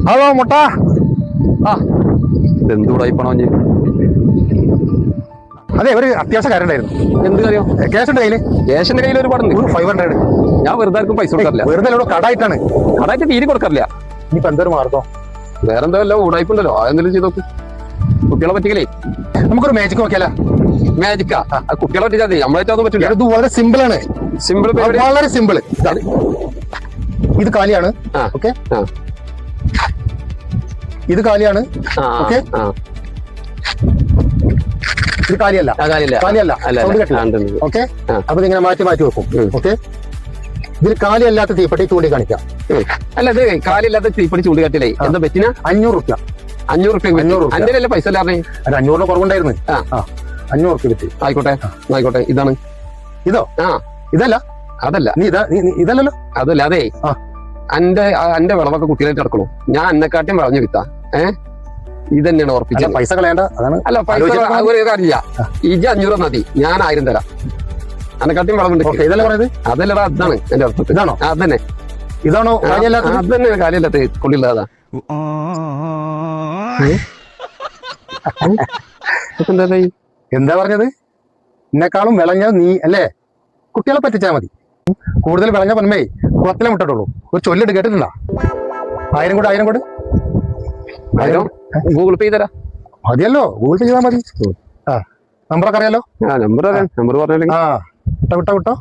Hello മുട്ട. ആ എന്തുകൂടായി പണോ? അതെ, ഒരു അത്യാവശ്യ കാര്യം ഉണ്ടായിരുന്നു. എന്ത് കാര്യം? ക്യാഷ് ഉണ്ട് കയ്യില്? ക്യാഷിന്റെ കയ്യിൽ ഒരുപാടുണ്ട്. 500. ഞാൻ വെറുതെ ആർക്കും പൈസ കൊടുക്കാറില്ല. വെറുതെ കടായിട്ടാണ്. കടായിട്ട് തീരെ കൊടുക്കാറില്ല. ഇനിയിപ്പോ എന്തൊരു മാർഗം? വേറെന്തോ വല്ല ഉടായ്പുണ്ടല്ലോ, അതെന്തെങ്കിലും ചെയ്ത് നോക്ക്. കുട്ടികളെ പറ്റിക്കലേ നമുക്കൊരു മാജിക് നോക്കിയാലോ? മാജിക്കാ? കുട്ടികളെ പറ്റിച്ചാൽ മതി, നമ്മളായിട്ടൊന്നും പറ്റില്ല. ഇത് വളരെ സിമ്പിൾ ആണ്. സിമ്പിൾ, വളരെ സിമ്പിൾ. ഇത് കാലിയാണ്. ഓക്കെ, ഇത് കാലിയാണ്. ഓക്കെ, ഇത് കാലിയല്ല. ഓക്കെ, അപ്പൊ ഇങ്ങനെ മാറ്റി മാറ്റി വെക്കും. ഓക്കെ, ഇതിൽ കാലിയല്ലാത്ത തീപ്പെട്ടി ചൂണ്ടി കാണിക്കാം. അല്ല, ഇത് കാലില്ലാത്ത തീപ്പെട്ടി ചൂണ്ടി കാട്ടില്ലേ? എന്താ പറ്റിന? 500 റുപ്യ. 500 റുപ്യ? അന്റെ പൈസ അല്ലേ? 500 കുറവുണ്ടായിരുന്നു. 500 റുപ്യ കിട്ടി. ആയിക്കോട്ടെ ആയിക്കോട്ടെ. ഇതാണ്. ഇതോ? ഇതല്ല. അതല്ല. നീ ഇതല്ലല്ലോ. അതല്ല. അതെ, അന്റെ വിളവൊക്കെ കുട്ടികളായിട്ട് നടക്കണു. ഞാൻ അന്നെക്കാട്ടും വളഞ്ഞു വിത്താ. ഇതന്നെയാണ് ഉറപ്പിച്ച. പൈസ കളയണ്ട. അതാണ്. അല്ല, പൈസ ഒരു കാര്യമില്ല. ഇജ് 500 മതി, ഞാൻ 1000 തരാം. അന്നെക്കാട്ടും വളവുണ്ട്. ഇതല്ലേ പറഞ്ഞത്? അതല്ലടാ, അതാണ് എന്റെ അർത്ഥത്തിൽ. ഇതാണോ? അതന്നെ. ഇതാണോ? അതന്നെ കാര്യമില്ലാത്ത കൊള്ളില്ലാതാ. എന്താ പറഞ്ഞത്? എന്നെക്കാളും വിളഞ്ഞ നീ അല്ലേ? കുട്ടികളെ പറ്റിച്ചാ മതി. കൂടുതൽ വിളഞ്ഞ പന്മേ കുളത്തിലെ മുട്ടട്ടുള്ളൂ. ഒരു ചൊല്ലിട്ട് കേട്ടിട്ടുണ്ടോ? 1000 കൂടെ 1000 കൂടെ 1000 ഗൂഗിൾ പേ തരാം. മതിയല്ലോ, ഗൂഗിൾ പേ ചെയ്താൽ മതി. നമ്പറൊക്കെ അറിയാലോ? നമ്പർ അറിയാം. നമ്പർ പറഞ്ഞാൽ വിട്ടോ വിട്ടോ.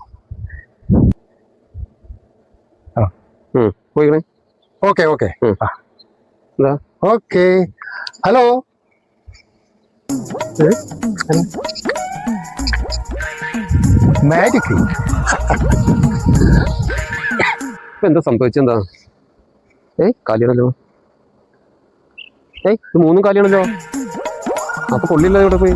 പോയിക്കണേ. Okay okay okay. Hello, magic. എന്താ സംഭവിച്ചെന്താ? കാലിയാണല്ലോ. ഇത് 3 കാലിയാണല്ലോ. അപ്പൊ കൊള്ളില്ല. ഇവിടെ പോയി